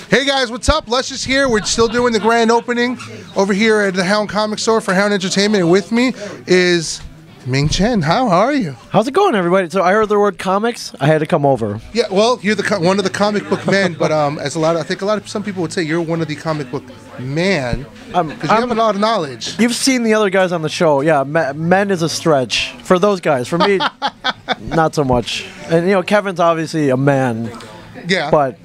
Hey guys, what's up? Luscious here. We're still doing the grand opening over here at the Hound Comics store for Hound Entertainment, and with me is Ming Chen. How are you? How's it going, everybody? So I heard the word comics. I had to come over. Yeah, well, you're one of the comic book men, but I think some people would say you're one of the comic book man because you have a lot of knowledge. You've seen the other guys on the show. Yeah, men is a stretch for those guys. For me, not so much. And Kevin's obviously a man. Yeah, but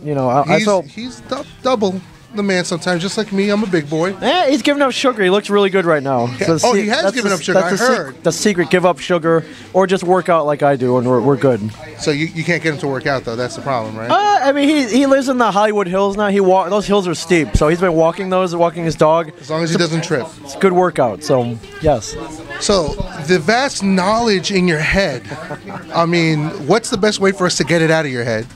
he's double the man sometimes, just like me. I'm a big boy. He's giving up sugar. He looks really good right now. Yeah. So he has given up sugar. I heard. The secret: give up sugar, or just work out like I do, and we're good. So you can't get him to work out though. That's the problem, right? I mean, he lives in the Hollywood Hills now. Those hills are steep, so he's been walking his dog. As long as he doesn't trip. It's a good workout. So yes. So the vast knowledge in your head. I mean, what's the best way for us to get it out of your head?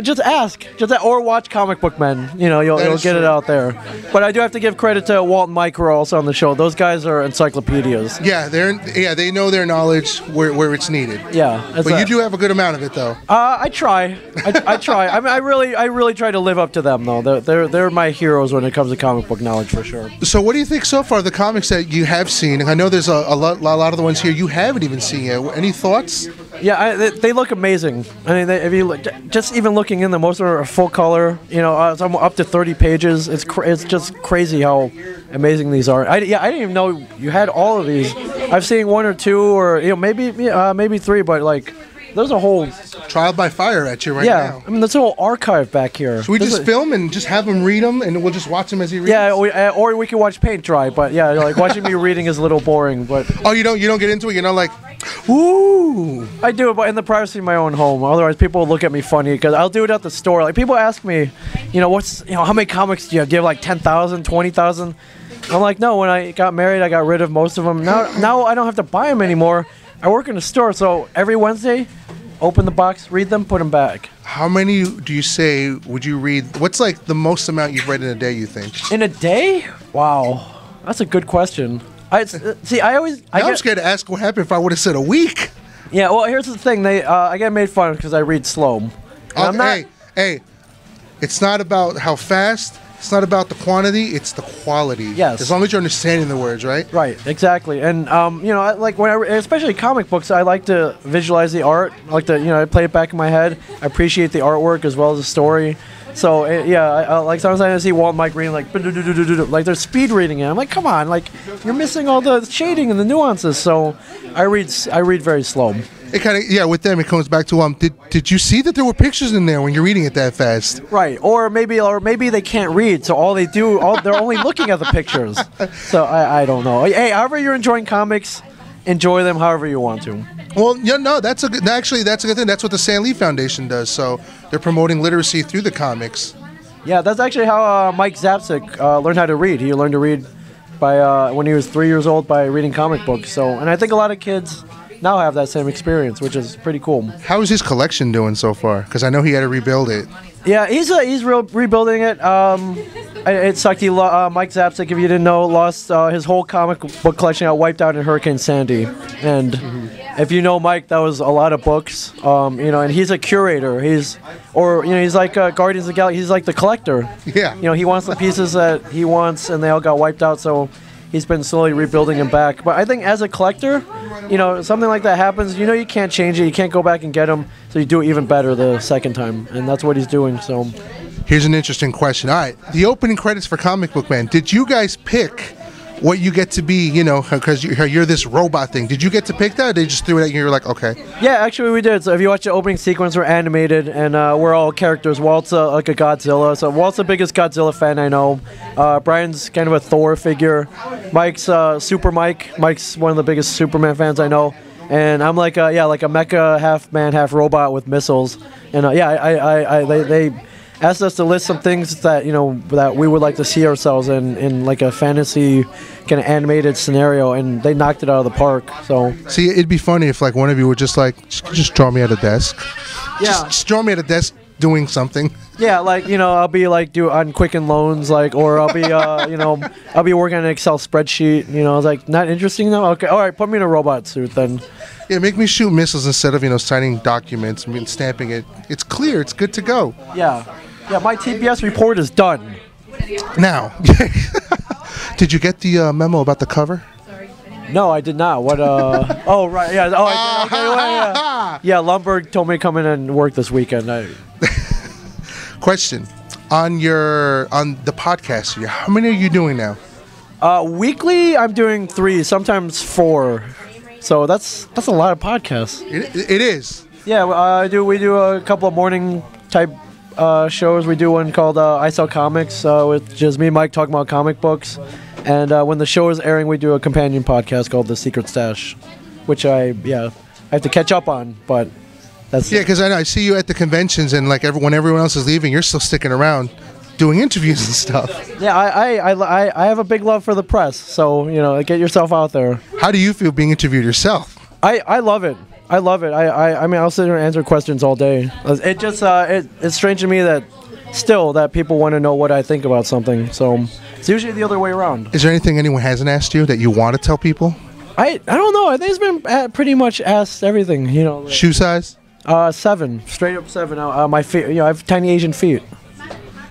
Just ask, or watch Comic Book Men. You'll get it out there. But I do have to give credit to Walt and Mike, who are also on the show. Those guys are encyclopedias. Yeah, they know their knowledge where it's needed. Yeah, but you do have a good amount of it, though. I try. I try. I mean, I really try to live up to them, though. They're my heroes when it comes to comic book knowledge, for sure. So, what do you think so far? The comics that you have seen. I know there's a lot of the ones here you haven't even seen yet. Any thoughts? Yeah, they look amazing. I mean, if you look, just even looking in them, most of them are full color. It's up to 30 pages. It's just crazy how amazing these are. I didn't even know you had all of these. I've seen one or two, or maybe three, but like there's a whole trial by fire at you right now. Yeah, I mean there's a whole archive back here. Should we just film and just have him read them, and we'll just watch him as he reads? Yeah, or we can watch paint dry. But yeah, like watching me reading is a little boring. But you don't get into it. Like, ooh. I do it, but in the privacy of my own home. Otherwise, people will look at me funny because I'll do it at the store. Like people ask me, how many comics do you have? Do you have like 10,000, 20,000? I'm like, no. When I got married, I got rid of most of them. Now I don't have to buy them anymore. I work in a store, so every Wednesday, open the box, read them, put them back. How many do you say would you read? What's like the most amount you've read in a day, you think? In a day? Wow, that's a good question. I'm scared to ask what happened if I would have said a week. Yeah, well, here's the thing. I get made fun of because I read slow. Hey, it's not about how fast. It's not about the quantity. It's the quality. Yes. As long as you're understanding the words, right? Right. Exactly. And I like especially comic books. I like to visualize the art. I like to I play it back in my head. I appreciate the artwork as well as the story. So I like sometimes I see Walt and Mike reading like they're speed reading it. I'm like, come on, like you're missing all the shading and the nuances. So I read very slow. It kind of with them it comes back to did you see that there were pictures in there when you're reading it that fast? Right, or maybe they can't read, so they're only looking at the pictures. So I don't know. Hey, however you're enjoying comics, enjoy them however you want to. Well, that's a good thing. That's what the Stan Lee Foundation does. So they're promoting literacy through the comics. Yeah, that's actually how Mike Zapsik learned how to read. He learned to read by when he was 3 years old by reading comic books. And I think a lot of kids now have that same experience, which is pretty cool. How is his collection doing so far? Because I know he had to rebuild it. Yeah, he's rebuilding it. It sucked. Mike Zapsik, if you didn't know, lost his whole comic book collection. Got wiped out in Hurricane Sandy. And if you know Mike, that was a lot of books. And he's a curator. He's like Guardians of the Galaxy. He's like the collector. Yeah. He wants the pieces that he wants, and they all got wiped out. So he's been slowly rebuilding them back. But I think as a collector, something like that happens, you can't change it. You can't go back and get them. So you do it even better the second time. And that's what he's doing. So here's an interesting question. All right. The opening credits for Comic Book Men. Did you guys pick what you get to be, because you're this robot thing? Did you get to pick that, or they just threw it at you and you're like, okay? Yeah, actually we did. So if you watch the opening sequence, we're animated, and we're all characters. Walt's like a Godzilla, so Walt's the biggest Godzilla fan I know. Brian's kind of a Thor figure. Mike's Super Mike. Mike's one of the biggest Superman fans I know. And I'm like a mecha, half man, half robot with missiles. And they asked us to list some things that that we would like to see ourselves in like a fantasy kind of animated scenario, and they knocked it out of the park. So see, it'd be funny if like one of you would just draw me at a desk. Yeah, just draw me at a desk doing something. Yeah, like I'll be like on Quicken Loans, or I'll be I'll be working on an Excel spreadsheet. I was like, not interesting though. Okay, all right, put me in a robot suit then. Yeah, make me shoot missiles instead of signing documents and stamping it. It's clear. It's good to go. Yeah. Yeah, my TPS report is done. Now, did you get the memo about the cover? No, I did not. What? Oh, right. Yeah. Oh, I did. Okay, well, yeah. Yeah, Lumberg told me to come in and work this weekend. Question: on the podcast, how many are you doing now? Weekly, I'm doing 3, sometimes 4. So that's a lot of podcasts. It is. Yeah, we do a couple of morning type shows. We do one called I Sell Comics, with just me and Mike talking about comic books. And when the show is airing, we do a companion podcast called The Secret Stash, which I have to catch up on, but that's... Yeah, because I see you at the conventions, and like when everyone else is leaving, you're still sticking around doing interviews and stuff. Yeah, I have a big love for the press, so, get yourself out there. How do you feel being interviewed yourself? I love it. I love it. I mean, I'll sit there and answer questions all day. It just, it's strange to me that people want to know what I think about something, so it's usually the other way around. Is there anything anyone hasn't asked you that you want to tell people? I don't know. I think it's been pretty much asked everything, Shoe size? 7, straight up 7. My feet, I have tiny Asian feet.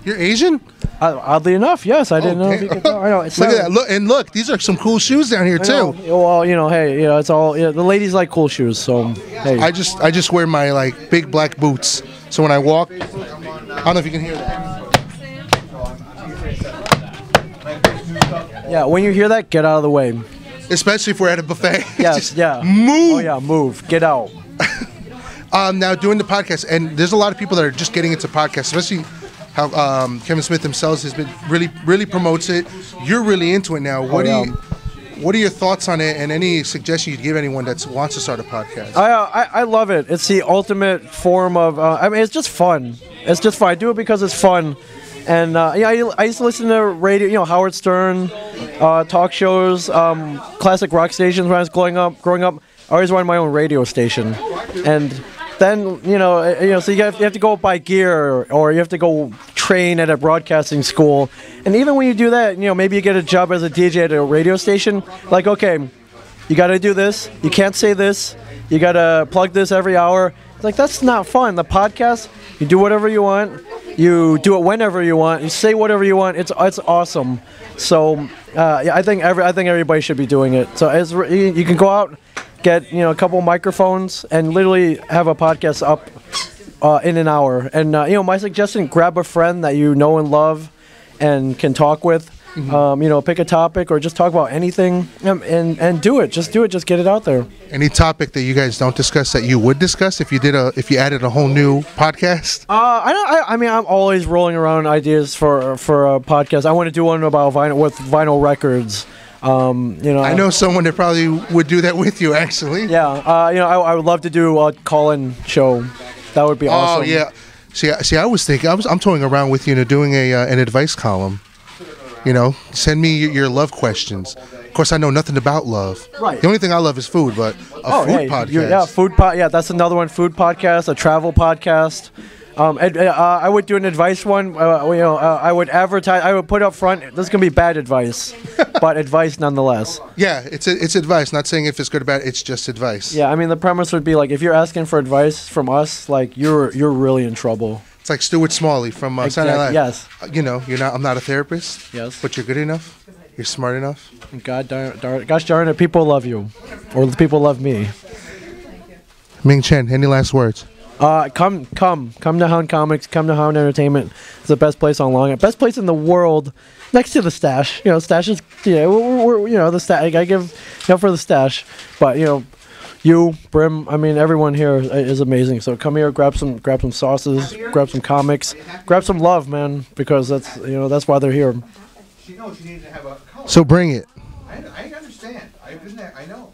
You're Asian? Oddly enough, yes. I didn't know if you could tell. I know. Look at that. Look, these are some cool shoes down here too. Well, hey, it's all. The ladies like cool shoes, so hey. I just wear my like big black boots, so when I walk, I don't know if you can hear that. Yeah, when you hear that, get out of the way. Especially if we're at a buffet. Yes, yeah. Move. Oh yeah, move. Get out. Now doing the podcast, and there's a lot of people that are just getting into podcasts, especially how Kevin Smith himself has been really promotes it. You're really into it now. What are your thoughts on it, and any suggestion you'd give anyone that wants to start a podcast? I love it. It's the ultimate form of. I mean, it's just fun. It's just fun. I do it because it's fun. And I used to listen to radio, Howard Stern, talk shows, classic rock stations when I was growing up. I always wanted my own radio station, and then so you have to go buy gear, or you have to go train at a broadcasting school. And even when you do that, maybe you get a job as a DJ at a radio station. Like, okay, you got to do this. You can't say this. You got to plug this every hour. It's like, that's not fun. The podcast, you do whatever you want. You do it whenever you want. You say whatever you want. It's awesome. So I think everybody should be doing it. So you can go out, get a couple microphones, and literally have a podcast up in an hour. And my suggestion: grab a friend that you know and love, and can talk with. Mm-hmm. Pick a topic or just talk about anything, and do it. Just do it. Just get it out there. Any topic that you guys don't discuss that you would discuss if you added a whole new podcast? I mean, I'm always rolling around ideas for a podcast. I want to do one about vinyl records. I know someone that probably would do that with you, actually. Yeah. I would love to do a call-in show. That would be awesome. Oh yeah. See, I was thinking, I'm toying around with doing an advice column. Send me your love questions. Of course, I know nothing about love. Right. The only thing I love is food, but food podcast. Yeah, that's another one. Food podcast, a travel podcast. I would do an advice one. I would advertise. I would put up front. This is gonna be bad advice, but advice nonetheless. Yeah, it's advice. Not saying if it's good or bad. It's just advice. Yeah, I mean the premise would be like if you're asking for advice from us, like you're really in trouble. It's like Stuart Smalley from Saturday Night Live. Yes. You're not. I'm not a therapist. Yes. But you're good enough. You're smart enough. Gosh darn it, people love you, or people love me. Ming Chen, any last words? Come to Hound Comics. Come to Hound Entertainment. It's the best place on Long Island. Best place in the world, next to the Stash. Stash is we're the Stash. I give for the Stash, but you, Brim, I mean everyone here is amazing. So come here, grab some sauces, grab some comics, grab some love, man, because that's why they're here. She knows she needs to have a color. So bring it. I understand. I've been there. I know.